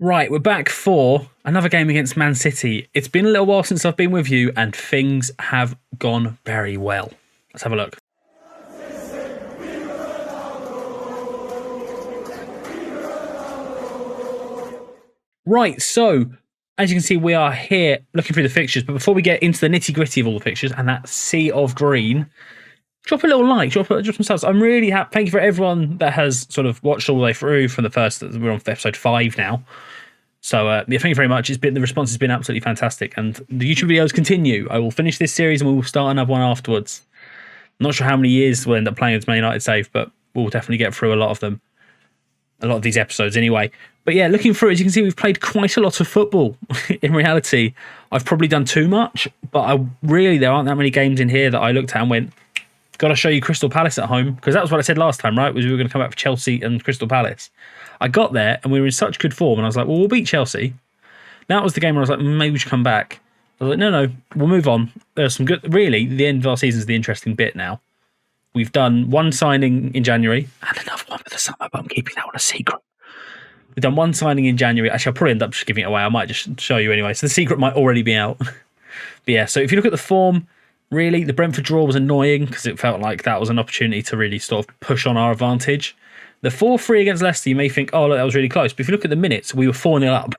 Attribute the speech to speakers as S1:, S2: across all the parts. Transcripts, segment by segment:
S1: Right, we're back for another game against Man City. It's been a little while since I've been with you, and things have gone very well. Let's have a look. Right, so as you can see, we are here looking through the fixtures. But before we get into the nitty-gritty of all the fixtures and that sea of green, drop a little like, drop some subs. I'm really happy. Thank you for everyone that has sort of watched all the way through from the first. We're on episode 5 now. So yeah, thank you very much. The response has been absolutely fantastic, and the YouTube videos continue. I will finish this series and we will start another one afterwards. I'm not sure how many years we'll end up playing as Man United save, but we'll definitely get through a lot of them. A lot of these episodes anyway. But yeah, looking through, as you can see, we've played quite a lot of football. In reality, I've probably done too much, but there aren't that many games in here that I looked at and went, got to show you Crystal Palace at home, because that was what I said last time, right? Was we were going to come back for Chelsea and Crystal Palace. I got there and we were in such good form, and I was like, well, we'll beat Chelsea. That was the game where I was like, maybe we should come back. I was like, no, we'll move on. There's some good. Really, the end of our season is the interesting bit now. We've done one signing in January and another one for the summer, but I'm keeping that one a secret. We've done one signing in January. Actually, I'll probably end up just giving it away. I might just show you anyway. So the secret might already be out. But yeah, so if you look at the form, really, the Brentford draw was annoying because it felt like that was an opportunity to really sort of push on our advantage. The 4-3 against Leicester, you may think, oh, look, that was really close. But if you look at the minutes, we were 4-0 up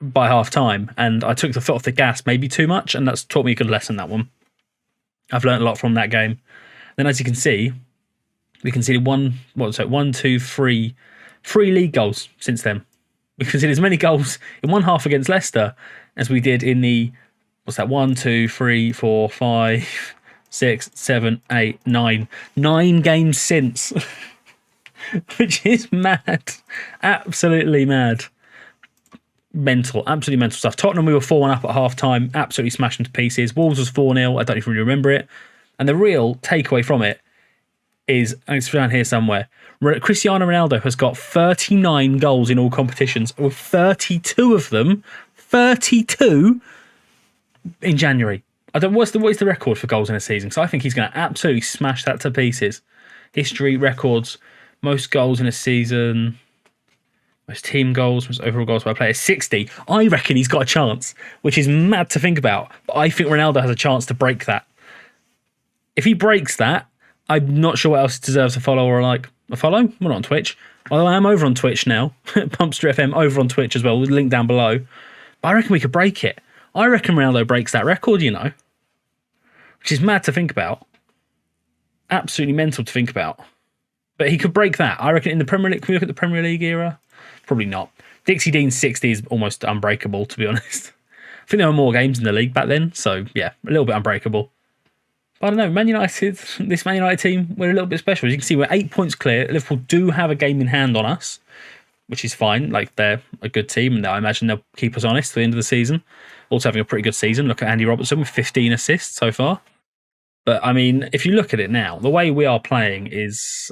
S1: by half time, and I took the foot off the gas maybe too much, and that's taught me a good lesson, that one. I've learned a lot from that game. Then, as you can see, we conceded three league goals since then. We conceded as many goals in one half against Leicester as we did in the, 1, 2, 3, 4, 5, 6, 7, 8, 9. 9 games since. Which is mad. Absolutely mad. Absolutely mental stuff. Tottenham, we were 4-1 up at half time, absolutely smashed them to pieces. Wolves was 4-0, I don't even really remember it. And the real takeaway from it is, it's around here somewhere, Cristiano Ronaldo has got 39 goals in all competitions, with 32 of them, 32 in January. What is the record for goals in a season? So I think he's going to absolutely smash that to pieces. History, records, most goals in a season, most team goals, most overall goals by a player, 60. I reckon he's got a chance, which is mad to think about. But I think Ronaldo has a chance to break that. If he breaks that, I'm not sure what else deserves a follow or a follow. We're not on Twitch. Although I am over on Twitch now. Pumpster FM over on Twitch as well. With a link down below. But I reckon we could break it. I reckon Ronaldo breaks that record, which is mad to think about. Absolutely mental to think about. But he could break that. I reckon in the Premier League. Can we look at the Premier League era? Probably not. Dixie Dean's 60 is almost unbreakable, to be honest. I think there were more games in the league back then. So, yeah, a little bit unbreakable. But I don't know, this Man United team, we're a little bit special. As you can see, we're 8 points clear. Liverpool do have a game in hand on us, which is fine. They're a good team, and I imagine they'll keep us honest to the end of the season. Also having a pretty good season. Look at Andy Robertson with 15 assists so far. But, I mean, if you look at it now, the way we are playing is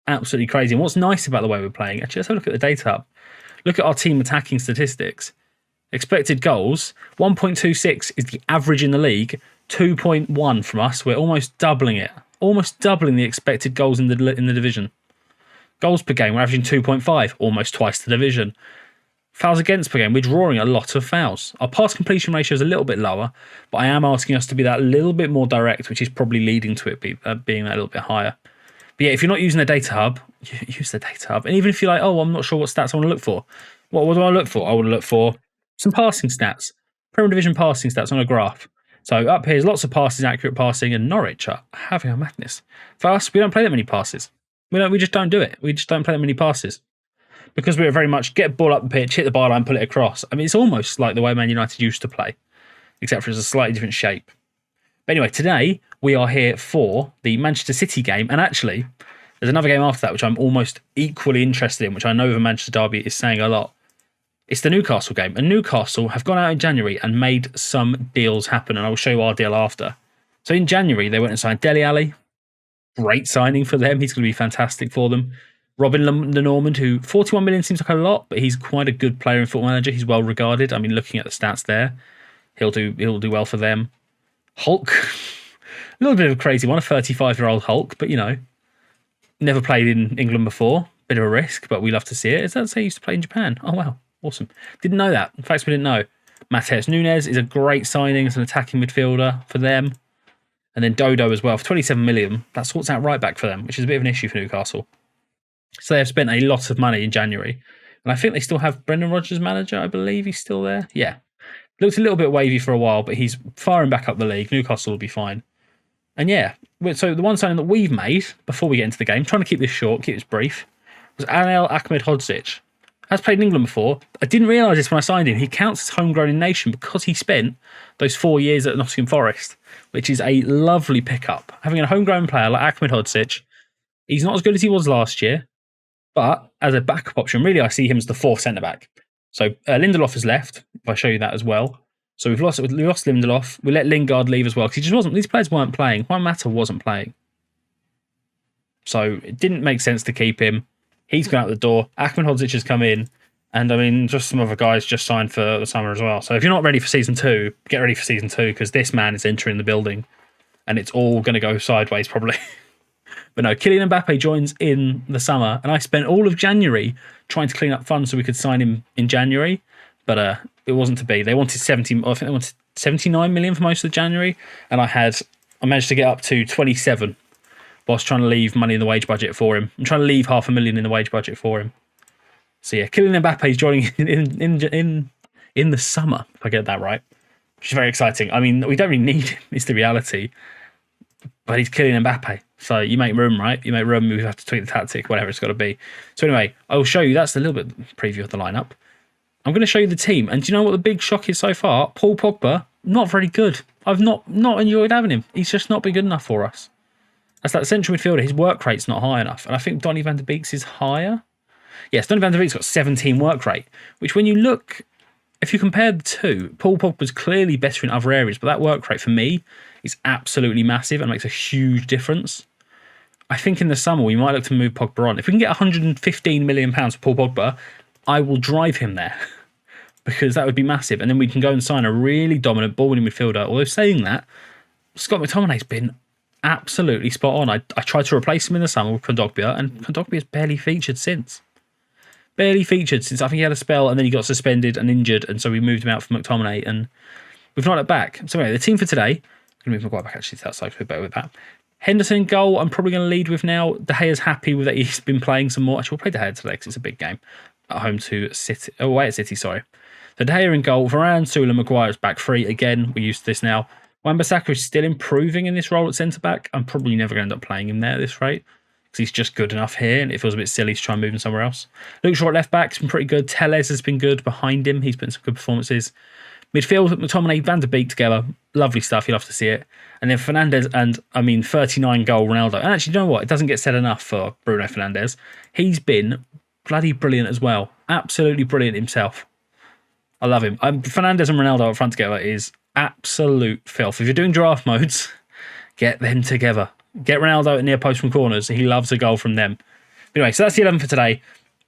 S1: absolutely crazy. And what's nice about the way we're playing, actually, let's have a look at the data hub. Look at our team attacking statistics. Expected goals, 1.26 is the average in the league. 2.1 from us. We're almost doubling it. Almost doubling the expected goals in the division. Goals per game, we're averaging 2.5. Almost twice the division. Fouls against per game, we're drawing a lot of fouls. Our pass completion ratio is a little bit lower, but I am asking us to be that little bit more direct, which is probably leading to it being that little bit higher. But yeah, if you're not using the data hub, use the data hub. And even if you're like, oh, I'm not sure what stats I want to look for. What do I look for? I want to look for some passing stats. Premier Division passing stats on a graph. So up here is lots of passes, accurate passing, and Norwich are having a madness. For us, we don't play that many passes. We just don't do it. We just don't play that many passes. Because we're very much get ball up the pitch, hit the byline, pull it across. I mean, it's almost like the way Man United used to play, except for it's a slightly different shape. But anyway, today we are here for the Manchester City game. And actually, there's another game after that, which I'm almost equally interested in, which I know the Manchester derby is saying a lot. It's the Newcastle game. And Newcastle have gone out in January and made some deals happen. And I will show you our deal after. So in January, they went and signed Dele Alli. Great signing for them. He's going to be fantastic for them. Robin the Normand, who 41 million seems like a lot, but he's quite a good player in Football Manager. He's well regarded. I mean, looking at the stats there, he'll do well for them. Hulk, a little bit of a crazy one, a 35-year-old Hulk, but never played in England before. Bit of a risk, but we love to see it. Is that say he used to play in Japan? Oh wow, Awesome. Didn't know that. In fact, we didn't know. Matheus Nunes is a great signing as an attacking midfielder for them. And then Dodo as well for 27 million. That sorts out right back for them, which is a bit of an issue for Newcastle. So they have spent a lot of money in January. And I think they still have Brendan Rodgers manager. I believe he's still there. Yeah. Looked a little bit wavy for a while, but he's firing back up the league. Newcastle will be fine. And yeah, so the one signing that we've made before we get into the game, trying to keep this short, keep this brief, was Anel Ahmedhodzic. Has played in England before. I didn't realise this when I signed him. He counts as homegrown in nation because he spent those 4 years at Nottingham Forest, which is a lovely pickup. Having a homegrown player like Ahmedhodzic, he's not as good as he was last year, but as a backup option, really I see him as the fourth centre-back. So Lindelof has left, if I show you that as well. So we lost Lindelof. We let Lingard leave as well because he just wasn't. These players weren't playing. Juan Mata wasn't playing. So it didn't make sense to keep him. He's gone out the door. Ahmedhodzic has come in. And I mean, just some other guys just signed for the summer as well. So if you're not ready for season 2, get ready for season 2 because this man is entering the building and it's all going to go sideways probably. But no, Kylian Mbappe joins in the summer. And I spent all of January trying to clean up funds so we could sign him in January. But it wasn't to be. They wanted 79 million for most of January. And I managed to get up to 27 whilst trying to leave money in the wage budget for him. I'm trying to leave $500,000 in the wage budget for him. So yeah, Kylian Mbappe is joining in the summer, if I get that right. Which is very exciting. I mean, we don't really need him, is the reality. But he's Kylian Mbappe. So you make room, right? You make room, we have to tweak the tactic, whatever it's got to be. So anyway, I'll show you, that's a little bit preview of the lineup. I'm going to show you the team. And do you know what the big shock is so far? Paul Pogba, not very good. I've not enjoyed having him. He's just not been good enough for us. That's that central midfielder. His work rate's not high enough. And I think Donny van der Beek's is higher. Yes, Donny van der Beek's got 17 work rate, which when you look, if you compare the two, Paul Pogba's clearly better in other areas, but that work rate for me is absolutely massive and makes a huge difference. I think in the summer we might look to move Pogba on. If we can get £115 million for Paul Pogba, I will drive him there because that would be massive. And then we can go and sign a really dominant ball-winning midfielder. Although saying that, Scott McTominay's been absolutely spot on. I tried to replace him in the summer with Kondogbia, and Kondogbia has barely featured since. Barely featured since I think he had a spell and then he got suspended and injured, and so we moved him out for McTominay and we've not looked back. So anyway, the team for today, I'm going to move Maguire back actually to that side, so we're better with that. Henderson in goal, I'm probably going to lead with now. De Gea's happy with that he's been playing some more. Actually, we'll play De Gea today because it's a big game. At home to City, away at City, sorry. So De Gea in goal, Varane, Sula, Maguire's back three. Again, we're used to this now. Wan-Bissaka is still improving in this role at centre-back. I'm probably never going to end up playing him there at this rate because he's just good enough here and it feels a bit silly to try and move him somewhere else. Luke Shaw at left-back's been pretty good. Telles has been good behind him. He's put in some good performances. Midfield, McTominay, Van der Beek together. Lovely stuff. You'll have to see it. And then Fernandes and, 39-goal Ronaldo. And actually, you know what? It doesn't get said enough for Bruno Fernandes. He's been bloody brilliant as well. Absolutely brilliant himself. I love him. Fernandes and Ronaldo up front together is absolute filth. If you're doing draft modes, get them together. Get Ronaldo at near post from corners. He loves a goal from them. Anyway, so that's the 11 for today.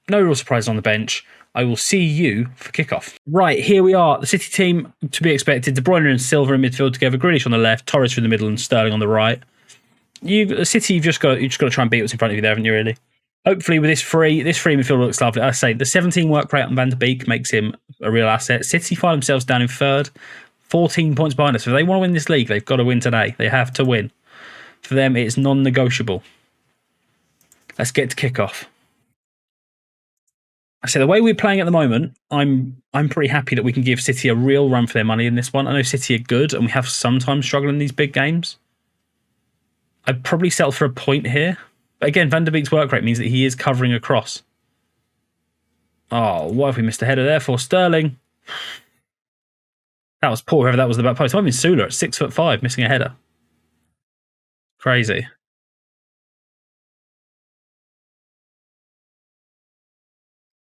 S1: No real surprises on the bench. I will see you for kickoff. Right, here we are. The City team to be expected. De Bruyne and Silva in midfield together. Grealish on the left. Torres through the middle and Sterling on the right. The City, you've just got to try and beat what's in front of you there, haven't you, really? Hopefully with this free midfield looks lovely. I say the 17 work rate on Van der Beek makes him a real asset. City find themselves down in third, 14 points behind us. If they want to win this league, they've got to win today. They have to win. For them, it's non-negotiable. Let's get to kickoff. I say the way we're playing at the moment, I'm pretty happy that we can give City a real run for their money in this one. I know City are good, and we have sometimes struggled in these big games. I'd probably settle for a point here. But again, Van der Beek's work rate means that he is covering across. Oh, what have we missed a header there for Sterling? That was poor, whoever that was the back post. I mean, Sula at 6'5", missing a header. Crazy.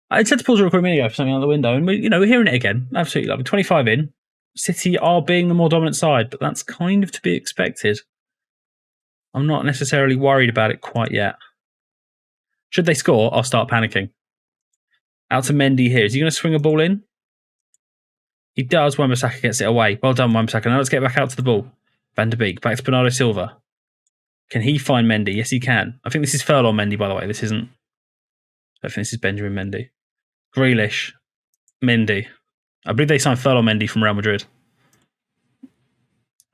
S1: I said to pause the recording a minute ago for something out the window, and we're hearing it again. Absolutely lovely. 25 in. City are being the more dominant side, but that's kind of to be expected. I'm not necessarily worried about it quite yet. Should they score, I'll start panicking. Out to Mendy here. Is he going to swing a ball in? He does. Wan-Bissaka gets it away. Well done, Wan-Bissaka. Now let's get back out to the ball. Van der Beek. Back to Bernardo Silva. Can he find Mendy? Yes, he can. I think this is Furlong Mendy, by the way. This isn't... I think this is Benjamin Mendy. Grealish. Mendy. I believe they signed Ferland Mendy from Real Madrid.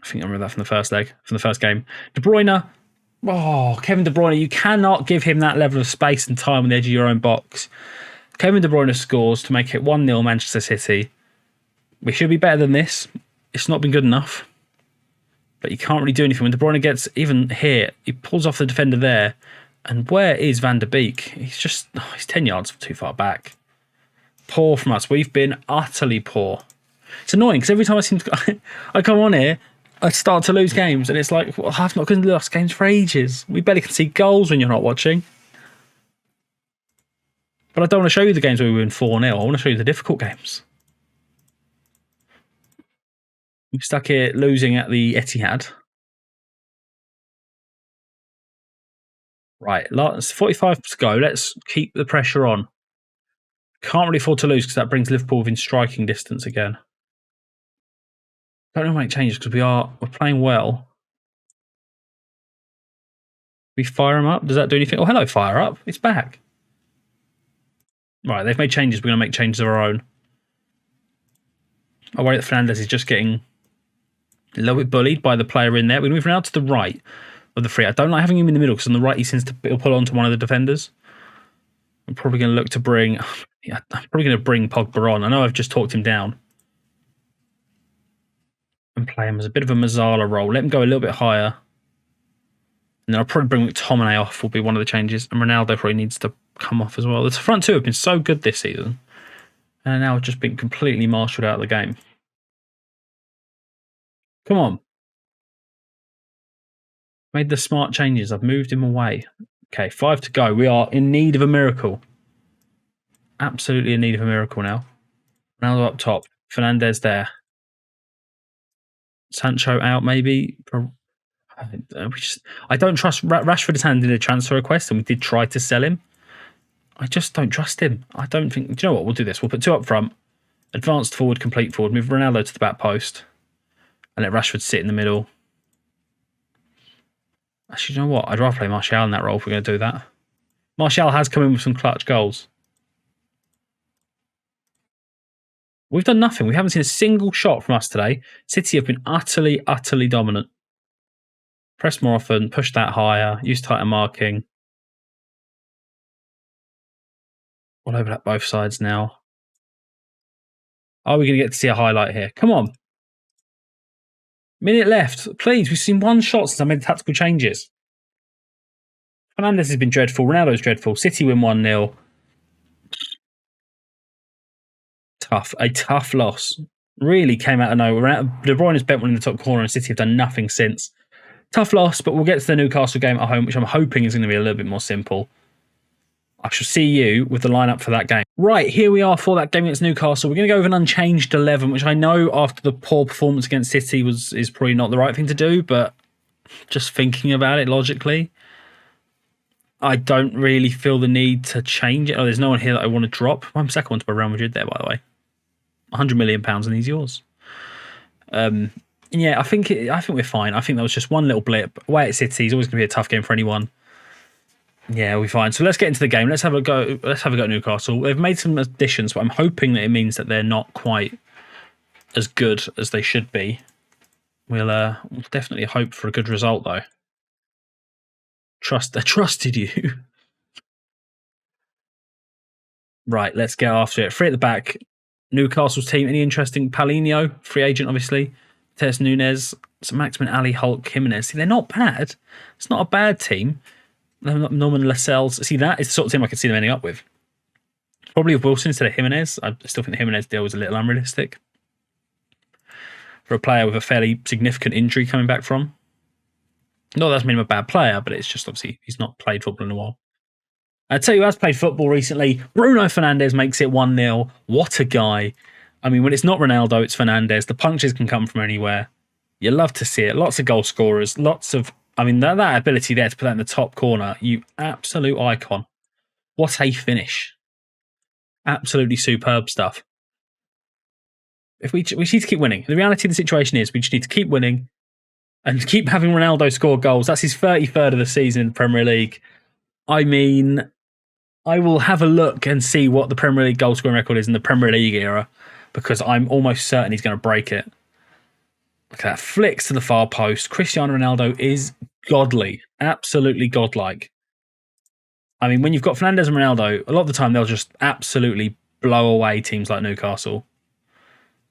S1: I think I remember that from the first game. De Bruyne. Oh, Kevin De Bruyne, you cannot give him that level of space and time on the edge of your own box. Kevin De Bruyne scores to make it 1-0 Manchester City. We should be better than this. It's not been good enough. But you can't really do anything. When De Bruyne gets even here, he pulls off the defender there. And where is Van der Beek? He's 10 yards too far back. Poor from us. We've been utterly poor. It's annoying because every time I come on here, I start to lose games. And it's like, well, I've not lost games for ages. We barely can see goals when you're not watching. But I don't want to show you the games where we win 4-0. I want to show you the difficult games. We're stuck here losing at the Etihad. Right, 45 to go. Let's keep the pressure on. Can't really afford to lose because that brings Liverpool within striking distance again. Don't know how to make changes because we're playing well. We fire him up. Does that do anything? Oh, hello, fire up. It's back. Right, they've made changes. We're going to make changes of our own. I worry that Fernandes is just getting a little bit bullied by the player in there. We're moving out to the right of the three. I don't like having him in the middle because on the right he seems to pull onto one of the defenders. I'm probably going to look to bring... Yeah, I'm probably going to bring Pogba on. I know I've just talked him down. And play him as a bit of a Mazzala role. Let him go a little bit higher. And then I'll probably bring McTominay off will be one of the changes. And Ronaldo probably needs to come off as well. The front two have been so good this season. And now have just been completely marshalled out of the game. Come on. Made the smart changes. I've moved him away. Okay, 5 to go. We are in need of a miracle. Absolutely in need of a miracle now. Ronaldo up top. Fernandes there. Sancho out maybe. I don't trust... Rashford has handed in a transfer request and we did try to sell him. I just don't trust him. I don't think... Do you know what? We'll do this. We'll put 2 up front. Advanced forward, complete forward. Move Ronaldo to the back post. And let Rashford sit in the middle. Actually, you know what? I'd rather play Martial in that role if we're going to do that. Martial has come in with some clutch goals. We've done nothing. We haven't seen a single shot from us today. City have been utterly, utterly dominant. Press more often, push that higher, use tighter marking. We'll overlap both sides now. Are we going to get to see a highlight here? Come on. Minute left. Please, we've seen one shot since I made the tactical changes. Fernandes has been dreadful. Ronaldo's dreadful. City win 1-0. A tough loss. Really came out of nowhere. De Bruyne has bent one in the top corner and City have done nothing since. Tough loss, but we'll get to the Newcastle game at home, which I'm hoping is going to be a little bit more simple. I shall see you with the lineup for that game. Right, here we are for that game against Newcastle. We're going to go with an unchanged 11, which I know after the poor performance against City is probably not the right thing to do, but just thinking about it logically, I don't really feel the need to change it. Oh, there's no one here that I want to drop. I'm second one to Real Madrid there, by the way. £100 million and he's yours. Yeah, I think we're fine. I think that was just one little blip. Away at City is always going to be a tough game for anyone. Yeah, we're fine. So let's get into the game. Let's have a go. Let's have a go at Newcastle. They've made some additions, but I'm hoping that it means that they're not quite as good as they should be. We'll definitely hope for a good result, though. I trusted you. Right, let's get after it. 3 at the back. Newcastle's team. Any interesting? Paulinho, free agent, obviously. Tess Nunes, Maximin, Ali, Hulk, Jimenez. See, they're not bad. It's not a bad team. Norman Lascelles. See, that is the sort of team I could see them ending up with. Probably with Wilson instead of Jimenez. I still think the Jimenez deal was a little unrealistic for a player with a fairly significant injury coming back from. Not that that's made him a bad player, but it's just obviously he's not played football in a while. I tell you who has played football recently. Bruno Fernandes makes it 1-0. What a guy. I mean, when it's not Ronaldo, it's Fernandes. The punches can come from anywhere. You love to see it. Lots of goal scorers. Lots of... I mean, that ability there to put that in the top corner, you absolute icon. What a finish. Absolutely superb stuff. If we need to keep winning. The reality of the situation is we just need to keep winning and keep having Ronaldo score goals. That's his 33rd of the season in the Premier League. I mean, I will have a look and see what the Premier League goal scoring record is in the Premier League era, because I'm almost certain he's going to break it. Look at that. Flicks to the far post. Cristiano Ronaldo is godly. Absolutely godlike. I mean, when you've got Fernandes and Ronaldo, a lot of the time they'll just absolutely blow away teams like Newcastle.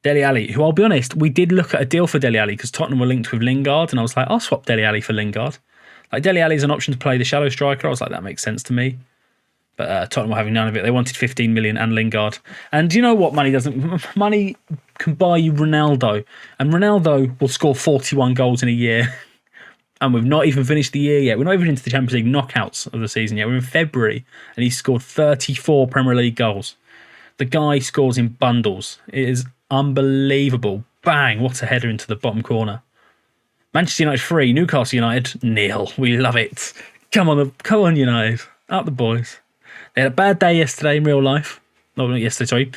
S1: Dele Alli, who I'll be honest, we did look at a deal for Dele Alli because Tottenham were linked with Lingard, and I was like, I'll swap Dele Alli for Lingard. Like, Dele Alli is an option to play the shadow striker. I was like, that makes sense to me. But Tottenham were having none of it. They wanted 15 million and Lingard. And do you know what money doesn't? Money can buy you Ronaldo. And Ronaldo will score 41 goals in a year. And we've not even finished the year yet. We're not even into the Champions League knockouts of the season yet. We're in February. And he's scored 34 Premier League goals. The guy scores in bundles. It is unbelievable. Bang. What a header into the bottom corner. Manchester United 3. Newcastle United 0. We love it. Come on, United. Up the boys. They had a bad day yesterday in real life. No, not yesterday, sorry.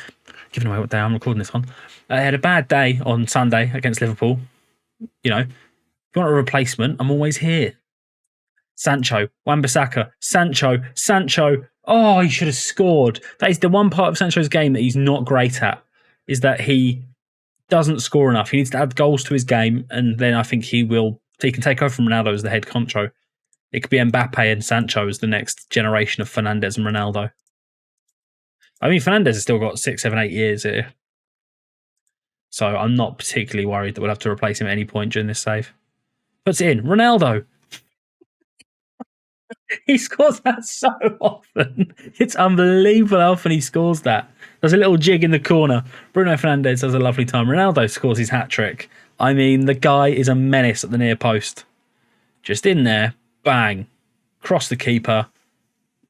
S1: Giving away what day I'm recording this on. They had a bad day on Sunday against Liverpool. You know, if you want a replacement, I'm always here. Sancho, Wan-Bissaka, Sancho. Oh, he should have scored. That is the one part of Sancho's game that he's not great at, is that he doesn't score enough. He needs to add goals to his game, and then I think he can take over from Ronaldo as the head honcho. It could be Mbappe and Sancho as the next generation of Fernandes and Ronaldo. I mean, Fernandes has still got 6, 7, 8 years here. So I'm not particularly worried that we'll have to replace him at any point during this save. Puts it in. Ronaldo. He scores that so often. It's unbelievable how often he scores that. There's a little jig in the corner. Bruno Fernandes has a lovely time. Ronaldo scores his hat-trick. I mean, the guy is a menace at the near post. Just in there. Bang. Cross the keeper.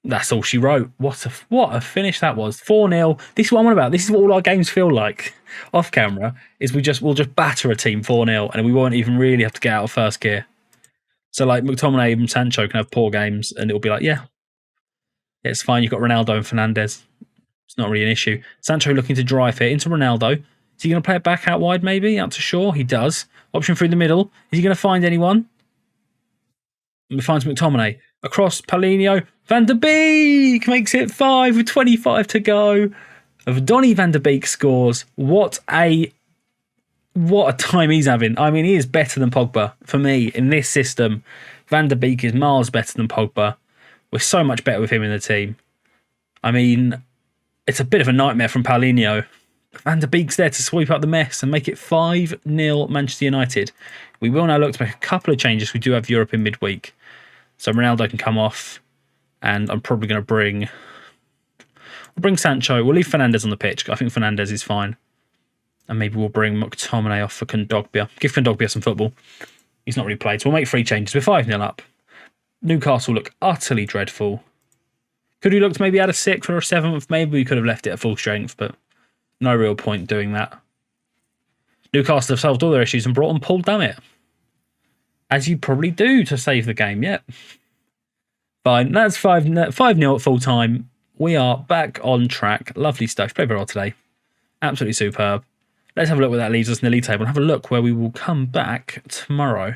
S1: That's all she wrote. What a finish that was. 4-0. This is what I'm on about. This is what all our games feel like off camera, is we'll just batter a team 4-0 and we won't even really have to get out of first gear. So like McTominay and Sancho can have poor games and it'll be like, yeah, it's fine. You've got Ronaldo and Fernandes. It's not really an issue. Sancho looking to drive here into Ronaldo. Is he going to play it back out wide maybe? Out to Shaw? He does. Option through the middle. Is he going to find anyone? He finds McTominay. Across Paulinho. Van der Beek makes it 5 with 25 to go. Donny van der Beek scores. What a time he's having. I mean, he is better than Pogba. For me, in this system, Van der Beek is miles better than Pogba. We're so much better with him in the team. I mean, it's a bit of a nightmare from Paulinho. Van der Beek's there to sweep up the mess and make it 5-0 Manchester United. We will now look to make a couple of changes. We do have Europe in midweek. So Ronaldo can come off. And I'm probably going to bring Sancho. We'll leave Fernandes on the pitch. I think Fernandes is fine. And maybe we'll bring McTominay off for Kondogbia. Give Kondogbia some football. He's not really played. So we'll make 3 changes. We're 5-0 up. Newcastle look utterly dreadful. Could we look to maybe add a 6th or a 7th? Maybe we could have left it at full strength, but no real point doing that. Newcastle have solved all their issues and brought on Paul Dummett. As you probably do to save the game, yet. Fine, that's 5-0 at full time. We are back on track. Lovely stuff. Played very well today. Absolutely superb. Let's have a look where that leaves us in the league table and have a look where we will come back tomorrow.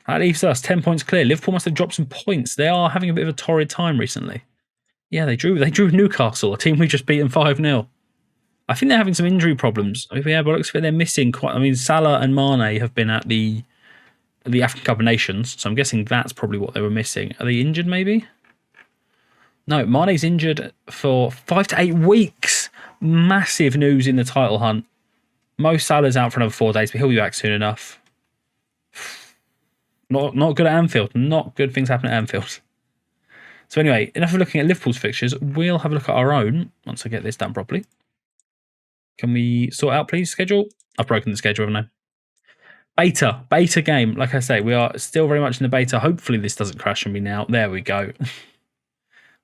S1: That leaves us 10 points clear. Liverpool must have dropped some points. They are having a bit of a torrid time recently. Yeah, they drew Newcastle, a team we just beaten 5-0. I think they're having some injury problems. Yeah, but it looks like they're missing quite. I mean, Salah and Mane have been at the African Cup of Nations, so I'm guessing that's probably what they were missing. Are they injured, maybe? No, Mane's injured for 5 to 8 weeks. Massive news in the title hunt. Mo Salah's out for another 4 days, but he'll be back soon enough. Not good at Anfield. Not good things happen at Anfield. So anyway, enough of looking at Liverpool's fixtures. We'll have a look at our own once I get this done properly. Can we sort out, please, schedule? I've broken the schedule, haven't I? Beta game. Like I say, we are still very much in the beta. Hopefully this doesn't crash on me now. There we go.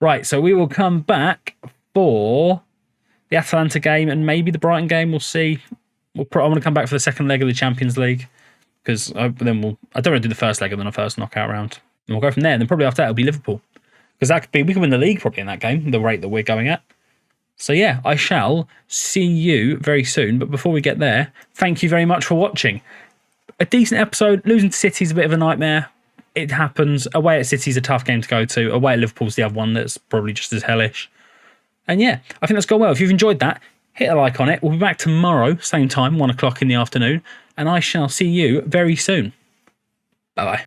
S1: Right, so we will come back for the Atalanta game and maybe the Brighton game. We'll see. I want to come back for the second leg of the Champions League because I don't want to do the first leg and then a first knockout round. And we'll go from there. And then probably after that it'll be Liverpool because we can win the league probably in that game, the rate that we're going at. So yeah, I shall see you very soon. But before we get there, thank you very much for watching. A decent episode. Losing to City is a bit of a nightmare. it happens. Away at City's a tough game to go to. Away at Liverpool's the other one that's probably just as hellish. And yeah, I think that's gone well. If you've enjoyed that, hit a like on it. We'll be back tomorrow, same time, 1 o'clock in the afternoon, and I shall see you very soon. Bye-bye.